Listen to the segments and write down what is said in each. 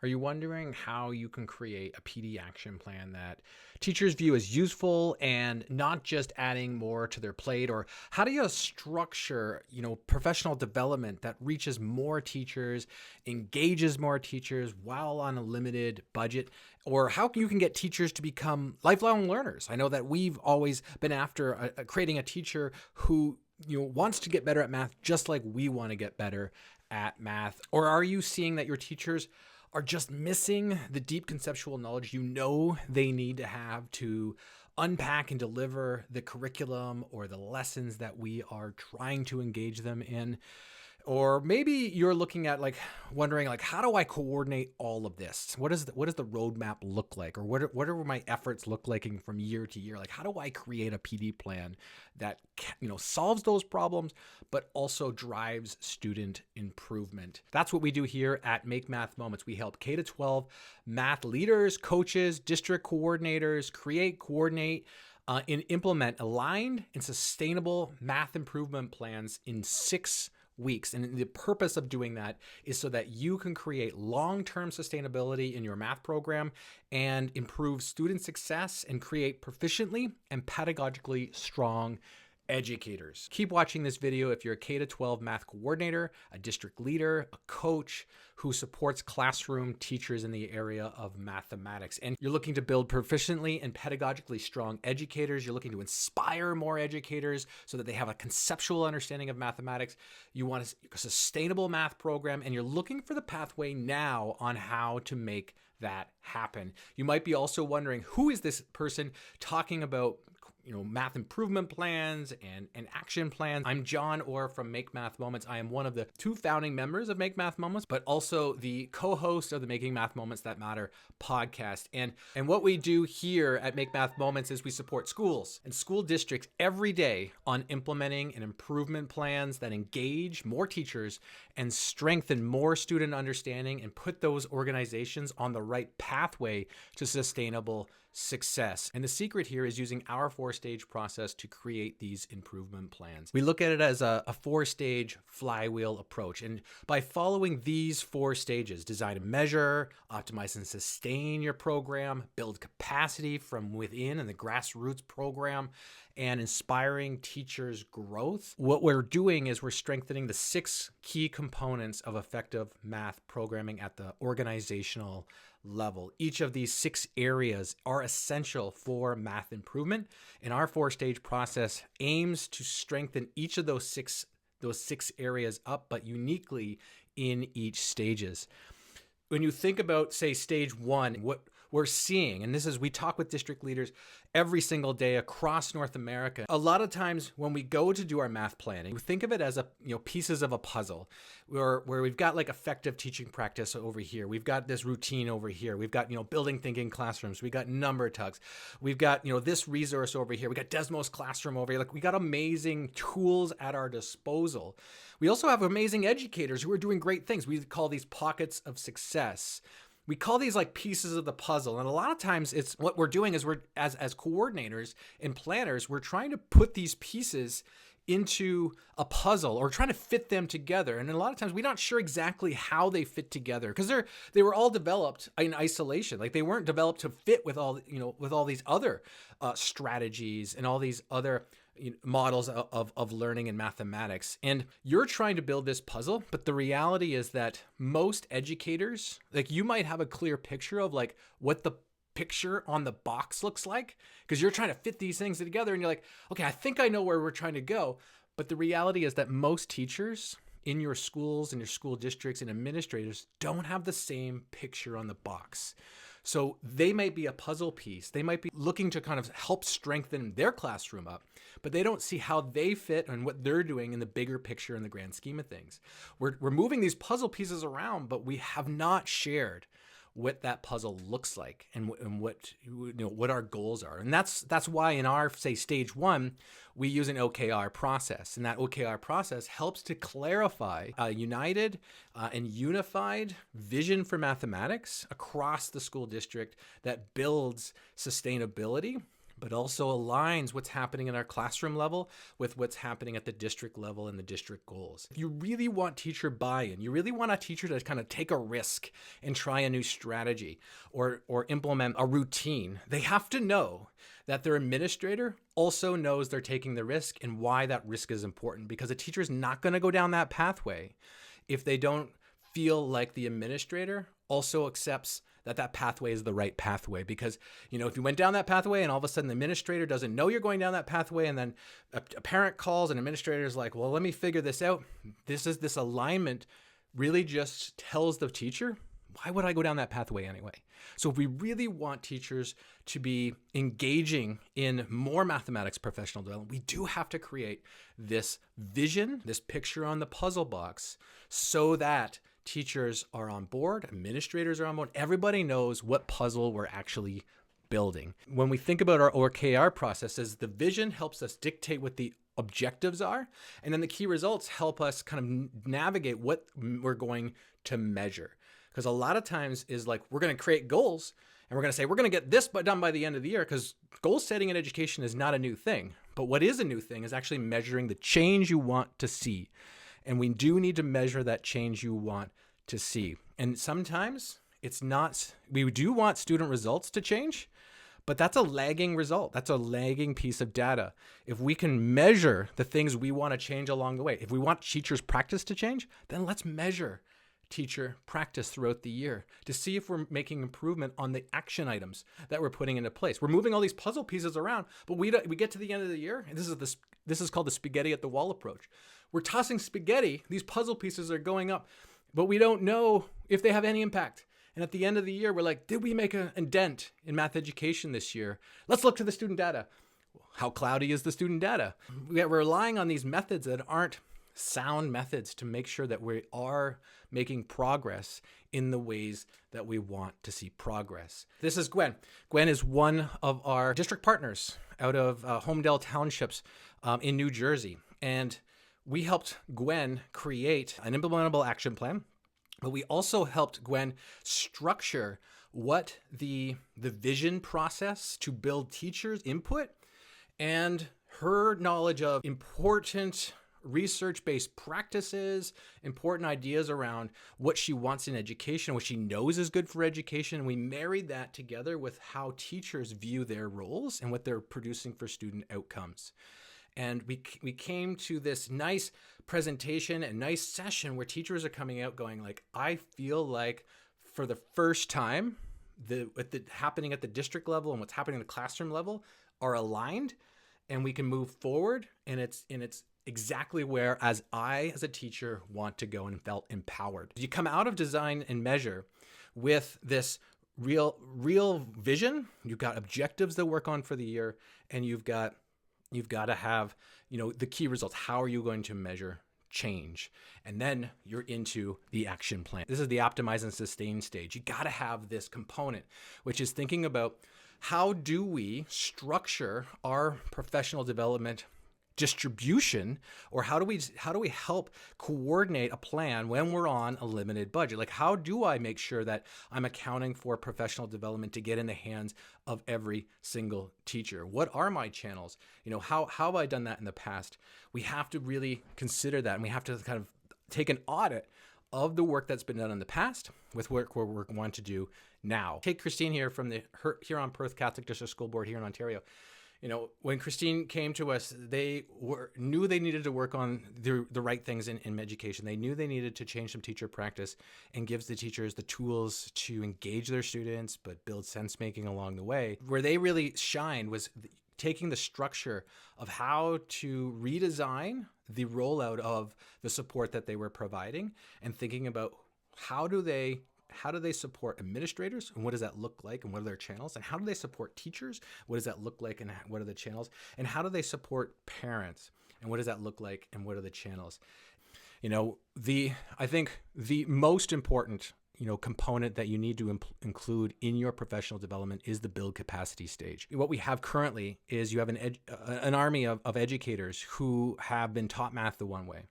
Are you wondering how you can create a PD action plan that teachers view as useful and not just adding more to their plate? Or how do you structure, professional development that reaches more teachers, engages more teachers while on a limited budget? Or how you can get teachers to become lifelong learners? I know that we've always been after creating a teacher who wants to get better at math just like we want to get better at math. Or are you seeing that your teachers are just missing the deep conceptual knowledge they need to have to unpack and deliver the curriculum or the lessons that we are trying to engage them in? Or maybe you're looking at wondering how do I coordinate all of this? What does the roadmap look like? Or what are my efforts look like from year to year? How do I create a PD plan that solves those problems, but also drives student improvement? That's what we do here at Make Math Moments. We help K-12 math leaders, coaches, district coordinators create, coordinate, and implement aligned and sustainable math improvement plans in 6 weeks. And the purpose of doing that is so that you can create long-term sustainability in your math program and improve student success and create proficiently and pedagogically strong educators. Keep watching this video if you're a K-12 math coordinator, a district leader, a coach who supports classroom teachers in the area of mathematics. And you're looking to build proficiently and pedagogically strong educators. You're looking to inspire more educators so that they have a conceptual understanding of mathematics. You want a sustainable math program, and you're looking for the pathway now on how to make that happen. You might be also wondering, who is this person talking about math improvement plans and action plans? I'm John Orr from Make Math Moments. I am one of the 2 founding members of Make Math Moments, but also the co-host of the Making Math Moments That Matter podcast. And what we do here at Make Math Moments is we support schools and school districts every day on implementing and improvement plans that engage more teachers and strengthen more student understanding and put those organizations on the right pathway to sustainable success. And the secret here is using our 4-stage process to create these improvement plans. We look at it as a 4-stage flywheel approach. And by following these 4 stages, design and measure, optimize and sustain your program, build capacity from within in the grassroots program, and inspiring teachers' growth, what we're doing is we're strengthening the 6 key components of effective math programming at the organizational level. Each of these 6 areas are essential for math improvement, and our 4-stage process aims to strengthen each of those six areas up, but uniquely in each stages. When you think about, say, stage 1, what we're seeing, and this is, we talk with district leaders every single day across North America. A lot of times when we go to do our math planning, we think of it as pieces of a puzzle where we've got effective teaching practice over here. We've got this routine over here. We've got, building thinking classrooms. We've got number tugs. We've got, this resource over here. We got Desmos Classroom over here. We got amazing tools at our disposal. We also have amazing educators who are doing great things. We call these pockets of success. We call these pieces of the puzzle. And a lot of times it's what we're doing is we're as coordinators and planners, we're trying to put these pieces into a puzzle or trying to fit them together. And a lot of times we're not sure exactly how they fit together because they were all developed in isolation. They weren't developed to fit with all these other strategies and all these other models of learning in mathematics. And you're trying to build this puzzle, but the reality is that most educators, you might have a clear picture of what the picture on the box looks like because you're trying to fit these things together and you're like, okay, I think I know where we're trying to go. But the reality is that most teachers in your schools and your school districts and administrators don't have the same picture on the box. So they might be a puzzle piece. They might be looking to kind of help strengthen their classroom up, but they don't see how they fit and what they're doing in the bigger picture in the grand scheme of things. We're moving these puzzle pieces around, but we have not shared what that puzzle looks like and what our goals are. And that's why in our, say, stage 1, we use an OKR process. And that OKR process helps to clarify a united and unified vision for mathematics across the school district that builds sustainability, but also aligns what's happening in our classroom level with what's happening at the district level and the district goals. If you really want teacher buy-in, you really want a teacher to kind of take a risk and try a new strategy or implement a routine, they have to know that their administrator also knows they're taking the risk and why that risk is important, because a teacher is not going to go down that pathway if they don't feel like the administrator also accepts that pathway is the right pathway. Because, if you went down that pathway and all of a sudden the administrator doesn't know you're going down that pathway, and then a parent calls and administrator is like, well, let me figure this out. This alignment really just tells the teacher, why would I go down that pathway anyway? So if we really want teachers to be engaging in more mathematics professional development, we do have to create this vision, this picture on the puzzle box, so that teachers are on board, administrators are on board, everybody knows what puzzle we're actually building. When we think about our OKR processes, the vision helps us dictate what the objectives are, and then the key results help us kind of navigate what we're going to measure. Because a lot of times is like, we're going to create goals and we're going to say, we're going to get this done by the end of the year, because goal setting in education is not a new thing. But what is a new thing is actually measuring the change you want to see. And we do need to measure that change you want to see. And sometimes we do want student results to change, but that's a lagging result. That's a lagging piece of data. If we can measure the things we want to change along the way, if we want teachers' practice to change, then let's measure teacher practice throughout the year to see if we're making improvement on the action items that we're putting into place. We're moving all these puzzle pieces around, but we get to the end of the year, and this is called the spaghetti at the wall approach. We're tossing spaghetti, these puzzle pieces are going up, but we don't know if they have any impact. And at the end of the year, we're like, did we make a dent in math education this year? Let's look to the student data. How cloudy is the student data? We're relying on these methods that aren't sound methods to make sure that we are making progress in the ways that we want to see progress. This is Gwen. Gwen is one of our district partners out of Homedale Townships in New Jersey. And we helped Gwen create an implementable action plan, but we also helped Gwen structure what the vision process to build teachers' input and her knowledge of important research-based practices, important ideas around what she wants in education, what she knows is good for education. And we married that together with how teachers view their roles and what they're producing for student outcomes. And we came to this nice presentation and nice session where teachers are coming out going like, I feel like for the first time, what happening at the district level and what's happening at the classroom level are aligned, and we can move forward. And it's exactly where as a teacher want to go, and felt empowered. You come out of design and measure with this real vision. You've got objectives to work on for the year, and you've got to have, the key results. How are you going to measure change? And then you're into the action plan. This is the optimize and sustain stage. You got to have this component, which is thinking about how do we structure our professional development distribution, or how do we help coordinate a plan when we're on a limited budget? Like, how do I make sure that I'm accounting for professional development to get in the hands of every single teacher? What are my channels? How have I done that in the past? We have to really consider that, and we have to kind of take an audit of the work that's been done in the past with work we're going to do now. Take Christine here from the Huron-Perth Catholic District School Board here in Ontario. When Christine came to us, they knew they needed to work on the right things in education. They knew they needed to change some teacher practice and gives the teachers the tools to engage their students, but build sense making along the way. Where they really shined was taking the structure of how to redesign the rollout of the support that they were providing, and thinking about how do they support administrators, and what does that look like, and what are their channels? And how do they support teachers? What does that look like, and what are the channels? And how do they support parents? And what does that look like, and what are the channels? I think the most important, component that you need to include in your professional development is the build capacity stage. What we have currently is you have an army of educators who have been taught math the one way,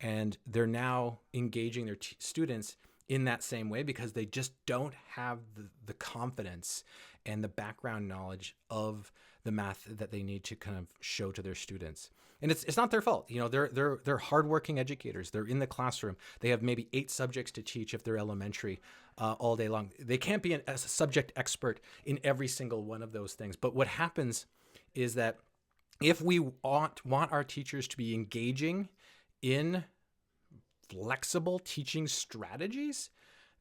and they're now engaging their students in that same way because they just don't have the confidence and the background knowledge of the math that they need to kind of show to their students. And it's not their fault. They're hardworking educators. They're in the classroom. They have maybe 8 subjects to teach if they're elementary all day long. They can't be a subject expert in every single one of those things. But what happens is that if we want our teachers to be engaging in flexible teaching strategies,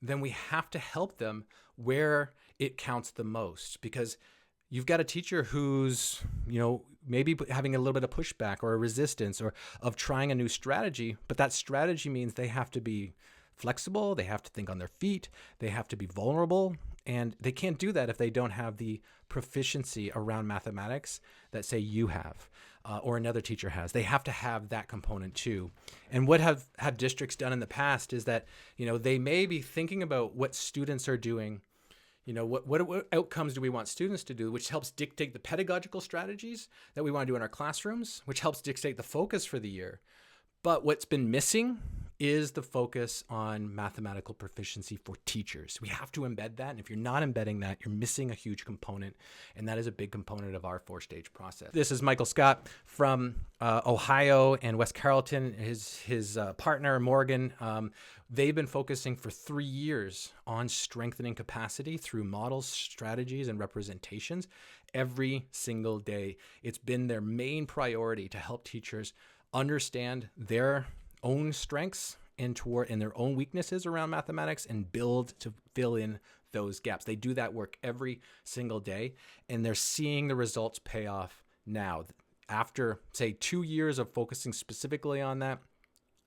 then we have to help them where it counts the most, because you've got a teacher who's, maybe having a little bit of pushback or a resistance or of trying a new strategy, but that strategy means they have to be flexible, they have to think on their feet, they have to be vulnerable, and they can't do that if they don't have the proficiency around mathematics that, say, you have or another teacher has. They have to have that component too. And what have districts done in the past is that, they may be thinking about what students are doing. What outcomes do we want students to do, which helps dictate the pedagogical strategies that we want to do in our classrooms, which helps dictate the focus for the year. But what's been missing is the focus on mathematical proficiency for teachers. We have to embed that. And if you're not embedding that, you're missing a huge component. And that is a big component of our 4-stage process. This is Michael Scott from Ohio and West Carrollton. His partner, Morgan, they've been focusing for 3 years on strengthening capacity through models, strategies, and representations every single day. It's been their main priority to help teachers understand their own strengths and their own weaknesses around mathematics and build to fill in those gaps. They do that work every single day, and they're seeing the results pay off now. After, say, 2 years of focusing specifically on that,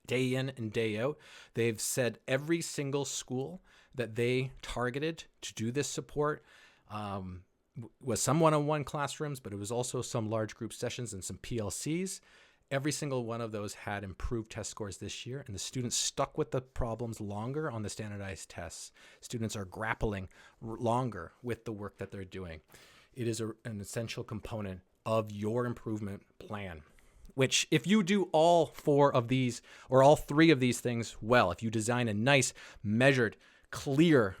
day in and day out, they've said every single school that they targeted to do this support was some one-on-one classrooms, but it was also some large group sessions and some PLCs. Every single one of those had improved test scores this year, and the students stuck with the problems longer on the standardized tests. Students are grappling longer with the work that they're doing. It is an essential component of your improvement plan, which if you do all 4 of these or all 3 of these things well, if you design a nice, measured, clear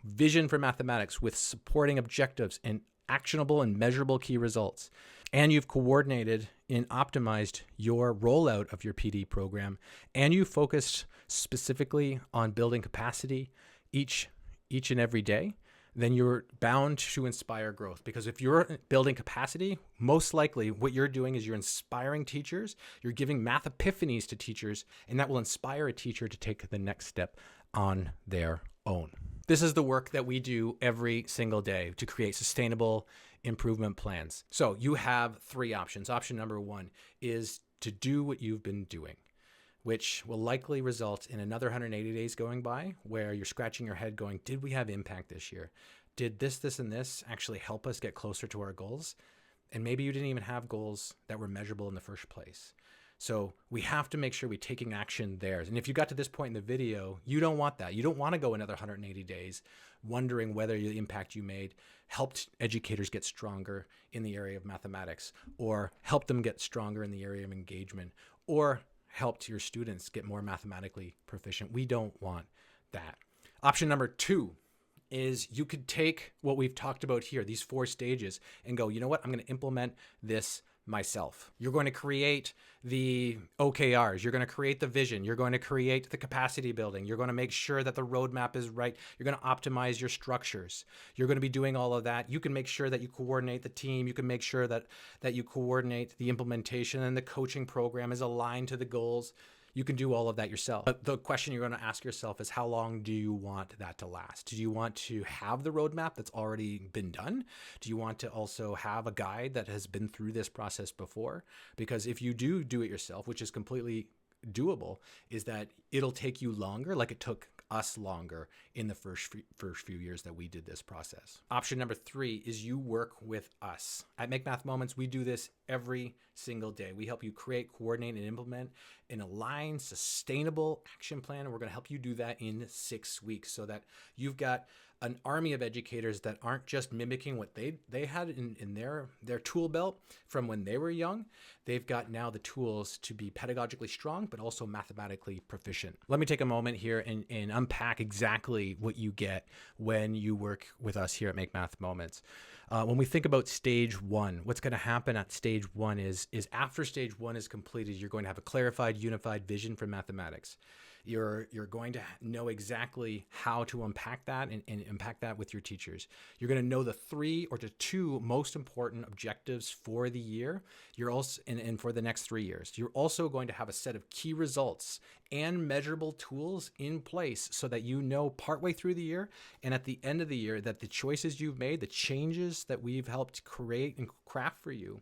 vision for mathematics with supporting objectives and actionable and measurable key results, and you've coordinated and optimized your rollout of your PD program, and you focused specifically on building capacity each and every day, then you're bound to inspire growth. Because if you're building capacity, most likely what you're doing is you're inspiring teachers, you're giving math epiphanies to teachers, and that will inspire a teacher to take the next step on their own. This is the work that we do every single day to create sustainable improvement plans. So you have 3 options. Option number 1 is to do what you've been doing, which will likely result in another 180 days going by where you're scratching your head going, did we have impact this year? Did this, and this actually help us get closer to our goals? And maybe you didn't even have goals that were measurable in the first place. So we have to make sure we're taking action there. And if you got to this point in the video, you don't want that. You don't want to go another 180 days wondering whether the impact you made helped educators get stronger in the area of mathematics, or helped them get stronger in the area of engagement, or helped your students get more mathematically proficient. We don't want that. Option number 2 is you could take what we've talked about here, these 4 stages, and go, you know what, I'm going to implement this myself. You're going to create the OKRs. You're going to create the vision. You're going to create the capacity building. You're going to make sure that the roadmap is right. You're going to optimize your structures. You're going to be doing all of that. You can make sure that you coordinate the team. You can make sure that you coordinate the implementation, and the coaching program is aligned to the goals. You can do all of that yourself. But the question you're going to ask yourself is, how long do you want that to last? Do you want to have the roadmap that's already been done? Do you want to also have a guide that has been through this process before? Because if you do it yourself, which is completely doable, is that it'll take you longer, like it took us longer in the first few years that we did this process. Option number 3 is you work with us. At Make Math Moments, we do this every single day. We help you create, coordinate, and implement an aligned, sustainable action plan. And we're going to help you do that in 6 weeks so that you've got an army of educators that aren't just mimicking what they had in their tool belt from when they were young. They've got now the tools to be pedagogically strong, but also mathematically proficient. Let me take a moment here and unpack exactly what you get when you work with us here at Make Math Moments. When we think about stage one, what's going to happen at stage one is after stage one is completed, you're going to have a clarified, unified vision for mathematics. You're going to know exactly how to unpack that and impact that with your teachers. You're going to know the 3 or the 2 most important objectives for the year. You're also and for the next 3 years. You're also going to have a set of key results and measurable tools in place so that you know partway through the year and at the end of the year that the choices you've made, the changes that we've helped create and craft for you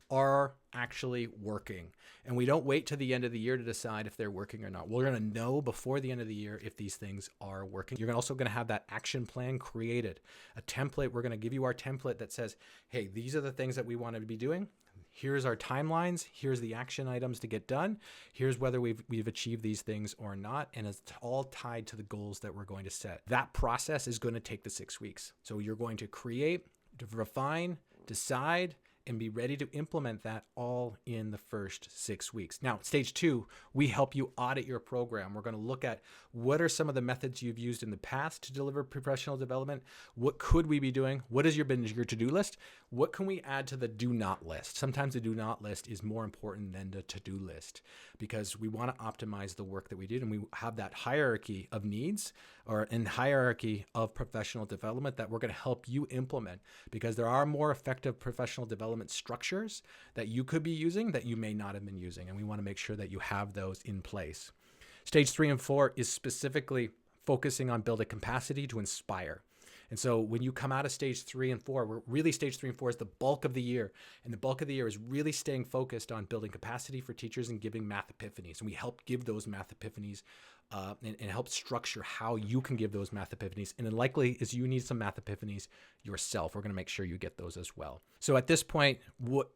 are actually working. And we don't wait to the end of the year to decide if they're working or not. We're going to know before the end of the year if these things are working. You're also going to have that action plan created, a template. We're going to give you our template that says, hey, these are the things that we want to be doing. Here's our timelines. Here's the action items to get done. Here's whether we've achieved these things or not. And it's all tied to the goals that we're going to set. That process is going to take the 6 weeks. So you're going to create, to refine, decide, and be ready to implement that all in the first 6 weeks. Now, stage 2, we help you audit your program. We're going to look at what are some of the methods you've used in the past to deliver professional development. What could we be doing? What has been your to-do list? What can we add to the do not list? Sometimes the do not list is more important than the to-do list because we want to optimize the work that we did, and we have that hierarchy of needs or in hierarchy of professional development that we're going to help you implement, because there are more effective professional development structures that you could be using that you may not have been using, and we want to make sure that you have those in place. Stage 3 and 4 is specifically focusing on building capacity to inspire. And so when you come out of stage 3 and 4, stage 3 and 4 is the bulk of the year. And the bulk of the year is really staying focused on building capacity for teachers and giving math epiphanies. And we help give those math epiphanies and help structure how you can give those math epiphanies. And then likely is you need some math epiphanies yourself. We're going to make sure you get those as well. So at this point,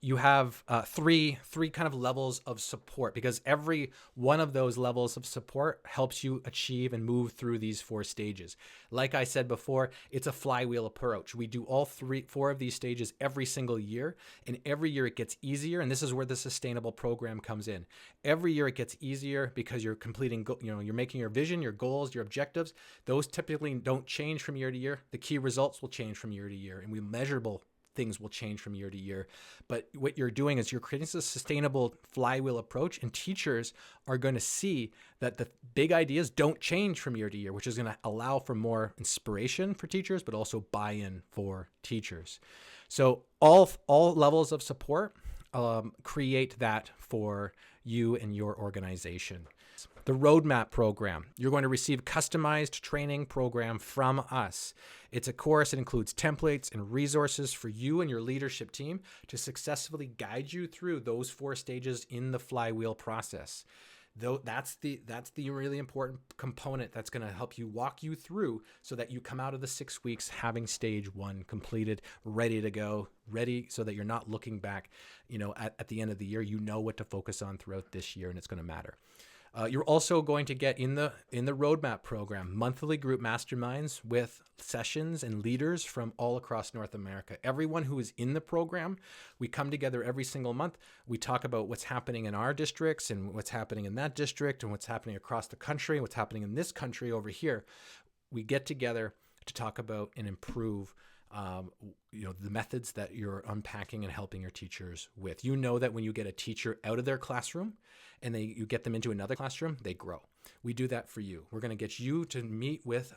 you have three kind of levels of support, because every one of those levels of support helps you achieve and move through these 4 stages. Like I said before, it's a flywheel approach. We do all 4 of these stages every single year, and every year it gets easier. And this is where the sustainable program comes in. Every year it gets easier because you're completing, you're making your vision, your goals, your objectives. Those typically don't change from year to year. The key results will change from year to year, and measurable things will change from year to year. But what you're doing is you're creating a sustainable flywheel approach, and teachers are going to see that the big ideas don't change from year to year, which is going to allow for more inspiration for teachers, but also buy-in for teachers. So all levels of support create that for you and your organization. The roadmap program, you're going to receive customized training program from us. It's a course that includes templates and resources for you and your leadership team to successfully guide you through those 4 stages in the flywheel process. Though that's the really important component that's going to help you walk you through so that you come out of the 6 weeks having stage 1 completed, ready to go, ready so that you're not looking back, at the end of the year. You know what to focus on throughout this year, and it's going to matter. You're also going to get in the roadmap program monthly group masterminds with sessions and leaders from all across North America. Everyone who is in the program, we come together every single month. We talk about what's happening in our districts and what's happening in that district and what's happening across the country and what's happening in this country over here. We get together to talk about and improve the methods that you're unpacking and helping your teachers with. You know that when you get a teacher out of their classroom and you get them into another classroom, they grow. We do that for you. We're going to get you to meet with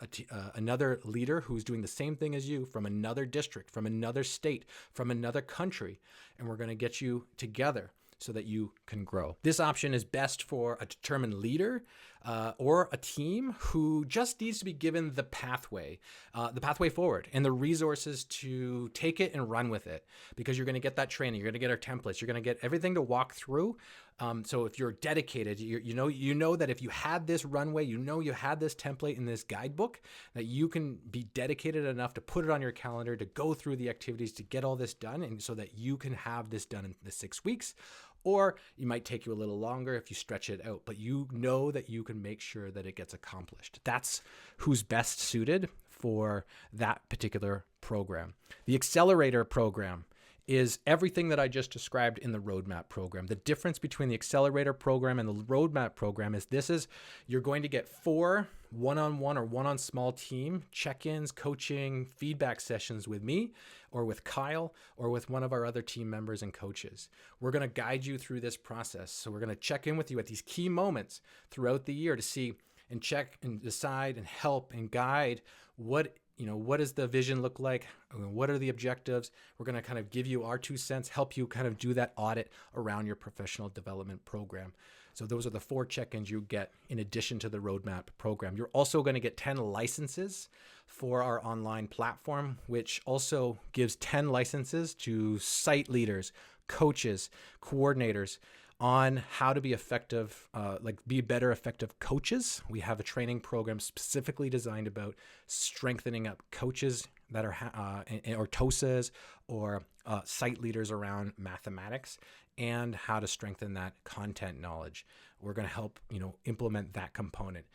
another leader who's doing the same thing as you from another district, from another state, from another country, and we're going to get you together so that you can grow. This option is best for a determined leader or a team who just needs to be given the pathway forward and the resources to take it and run with it, because you're going to get that training, you're going to get our templates, you're going to get everything to walk through. So if you're dedicated, you know that if you had this runway, you had this template in this guidebook, that you can be dedicated enough to put it on your calendar, to go through the activities, to get all this done, and so that you can have this done in the 6 weeks. Or it might take you a little longer if you stretch it out, but you know that you can make sure that it gets accomplished. That's who's best suited for that particular program. The accelerator program is everything that I just described in the roadmap program. The difference between the accelerator program and the roadmap program is you're going to get 4 one-on-one or one-on small team check-ins, coaching, feedback sessions with me or with Kyle or with one of our other team members and coaches. We're going to guide you through this process. So we're going to check in with you at these key moments throughout the year to see and check and decide and help and guide what does the vision look like? What are the objectives? We're going to kind of give you our 2 cents, help you kind of do that audit around your professional development program. So those are the 4 check-ins you get in addition to the roadmap program. You're also going to get 10 licenses for our online platform, which also gives 10 licenses to site leaders, coaches, coordinators on how to be effective, be better effective coaches. We have a training program specifically designed about strengthening up coaches that are or TOSAs or site leaders around mathematics, and how to strengthen that content knowledge. We're going to help implement that component.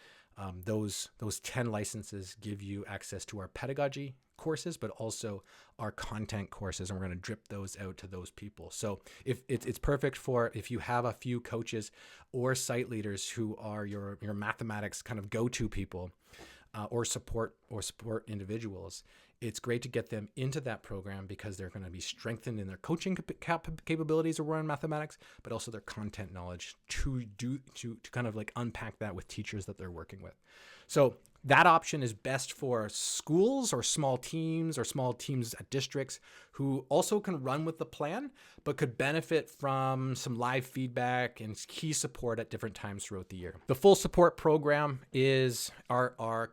Those 10 licenses give you access to our pedagogy courses, but also our content courses, and we're going to drip those out to those people. So if it's perfect for if you have a few coaches or site leaders who are your mathematics kind of go-to people, or support individuals. It's great to get them into that program because they're going to be strengthened in their coaching capabilities around mathematics, but also their content knowledge to kind of like unpack that with teachers that they're working with. So that option is best for schools or small teams at districts who also can run with the plan, but could benefit from some live feedback and key support at different times throughout the year. The full support program is our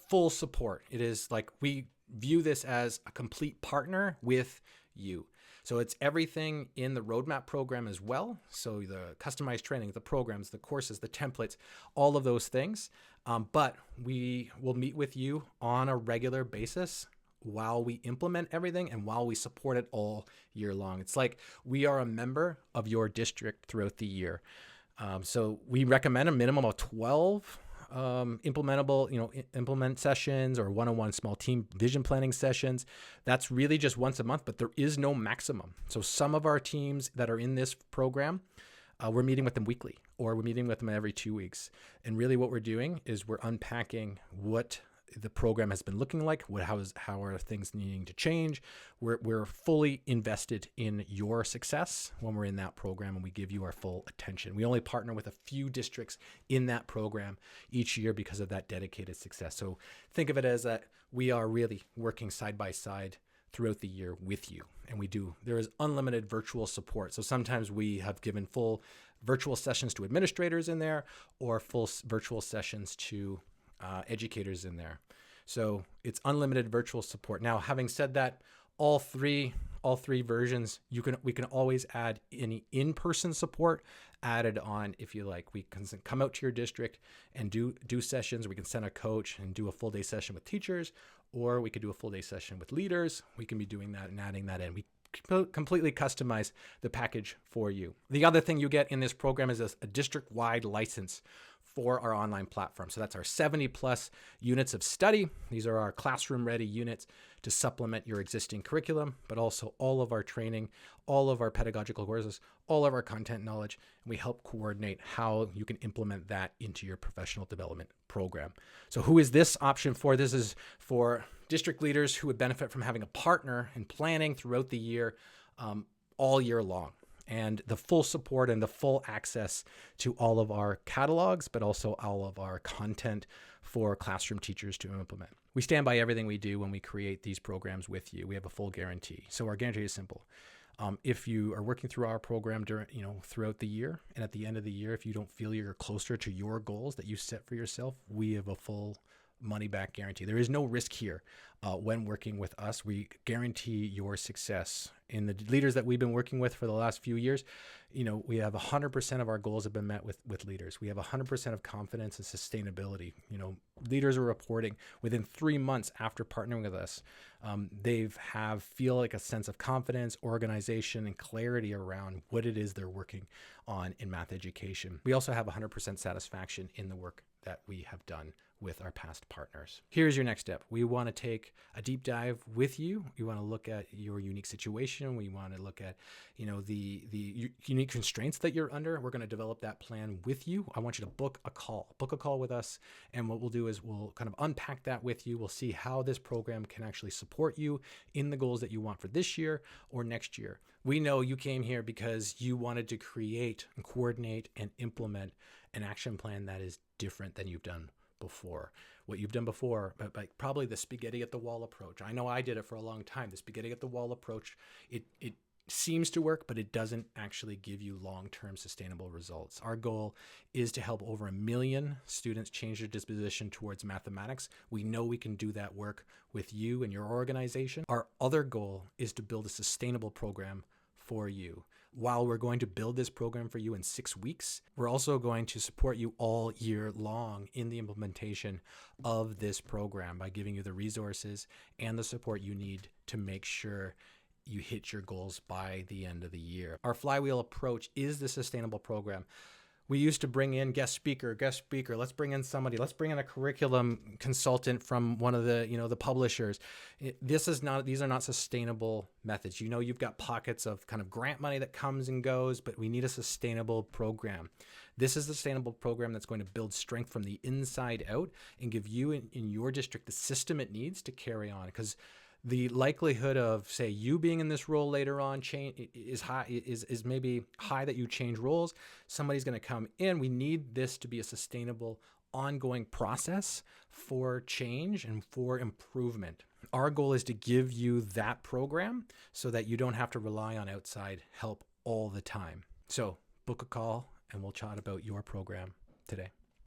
full support. It is like we view this as a complete partner with you. So it's everything in the roadmap program as well. So the customized training, the programs, the courses, the templates, all of those things. But we will meet with you on a regular basis while we implement everything and while we support it all year long. It's like we are a member of your district throughout the year. So we recommend a minimum of 12 implement sessions or one-on-one small team vision planning sessions. That's really just once a month, but there is no maximum. So some of our teams that are in this program, we're meeting with them weekly, or we're meeting with them every 2 weeks. And really what we're doing is we're unpacking what the program has been looking like, how are things needing to change. We're fully invested in your success when we're in that program, and we give you our full attention. We only partner with a few districts in that program each year because of that dedicated success. So think of it as that we are really working side by side throughout the year with you. And there is unlimited virtual support. So sometimes we have given full virtual sessions to administrators in there, or full virtual sessions to educators in there. So it's unlimited virtual support. Now, having said that, all three versions, we can always add any in-person support added on if you like. We can come out to your district and do sessions. We can send a coach and do a full day session with teachers, or we could do a full day session with leaders. We can be doing that and adding that in. We completely customize the package for you. The other thing you get in this program is a district-wide license for our online platform. So that's our 70 plus units of study. These are our classroom ready units to supplement your existing curriculum, but also all of our training, all of our pedagogical courses, all of our content knowledge, and we help coordinate how you can implement that into your professional development program. So who is this option for? This is for district leaders who would benefit from having a partner in planning throughout the year, all year long, and the full support and the full access to all of our catalogs, but also all of our content for classroom teachers to implement. We stand by everything we do when we create these programs with you. We have a full guarantee. So our guarantee is simple. If you are working through our program throughout the year, and at the end of the year, if you don't feel you're closer to your goals that you set for yourself, we have a full money back guarantee. There is no risk here when working with us. We guarantee your success. In the leaders that we've been working with for the last few years, we have 100% of our goals have been met with leaders. We have 100% of confidence and sustainability. Leaders are reporting within 3 months after partnering with us, feel like a sense of confidence, organization, and clarity around what it is they're working on in math education. We also have 100% satisfaction in the work that we have done with our past partners. Here's your next step. We want to take a deep dive with you. We want to look at your unique situation. We want to look at, the unique constraints that you're under. We're going to develop that plan with you. I want you to book a call with us. And what we'll do is we'll kind of unpack that with you. We'll see how this program can actually support you in the goals that you want for this year or next year. We know you came here because you wanted to create and coordinate and implement an action plan that is different than you've done before. What you've done before, but probably the spaghetti at the wall approach. I know I did it for a long time. The spaghetti at the wall approach, it seems to work, but it doesn't actually give you long-term sustainable results. Our goal is to help over 1 million students change their disposition towards mathematics. We know we can do that work with you and your organization. Our other goal is to build a sustainable program for you. While we're going to build this program for you in 6 weeks, we're also going to support you all year long in the implementation of this program by giving you the resources and the support you need to make sure you hit your goals by the end of the year. Our flywheel approach is the sustainable program. We used to bring in guest speaker. Let's bring in somebody. Let's bring in a curriculum consultant from one of the, the publishers. These are not sustainable methods. You've got pockets of kind of grant money that comes and goes, but we need a sustainable program. This is the sustainable program that's going to build strength from the inside out and give you in your district the system it needs to carry on. Because the likelihood of, say, you being in this role later on is maybe high that you change roles. Somebody's going to come in. We need this to be a sustainable, ongoing process for change and for improvement. Our goal is to give you that program so that you don't have to rely on outside help all the time. So book a call and we'll chat about your program today.